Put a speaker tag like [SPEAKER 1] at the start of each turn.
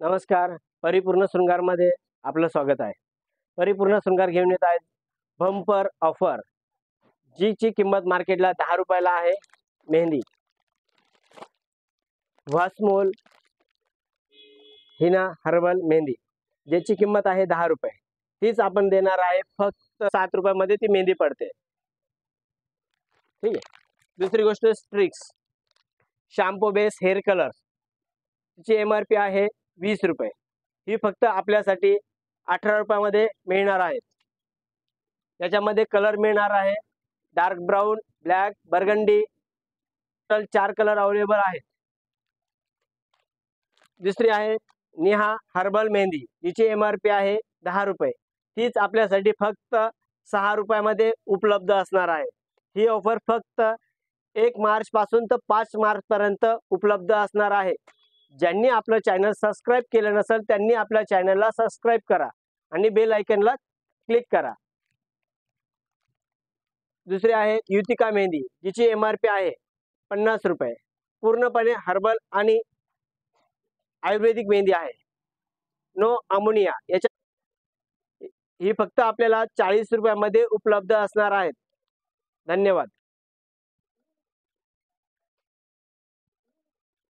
[SPEAKER 1] नमस्कार. परिपूर्ण शृंगारमध्ये आपलं स्वागत आहे. परिपूर्ण शृंगार घेऊन येत आहेत बंपर ऑफर, जीची किंमत मार्केटला 10 रुपयाला आहे. मेहंदी वास्मोल हिना हर्बल मेहंदी, ज्याची किंमत आहे 10 रुपये, तीच आपण देणार आहे फक्त 7 रुपयामध्ये ती मेहंदी पडते. ठीक आहे. दुसरी गोष्ट स्ट्रिक्स शॅम्पू बेस हेअर कलर, तिची MRP आहे 20 रुपये, ही फक्त आपल्यासाठी 18 रुपयामध्ये मिळणार आहे. याच्यामध्ये कलर मिळणार आहे dark brown, black, burgundy, total 4 colour available आहेत. दुसरी आहे नेहा हर्बल मेहंदी, जिची MRP आहे 10 रुपये, तीच आपल्यासाठी फक्त 6 रुपयामध्ये उपलब्ध असणार आहे. ही ऑफर फक्त 1 मार्च पासून तर 5 मार्च पर्यंत उपलब्ध असणार आहे. ज्यांनी आपलं चॅनल सबस्क्राइब केलं नसेल त्यांनी आपल्या चॅनलला सबस्क्राइब करा आणि बेल आयकॉनला क्लिक करा. दुसरी आहे युतिका मेहंदी, जिची MRP आहे 50 रुपये, पूर्णपणे हर्बल आणि आयुर्वेदिक मेहंदी आहे. नो अमोनिया, याच्या ही फक्त आपल्याला 40 रुपयामध्ये उपलब्ध असणार आहेत. धन्यवाद.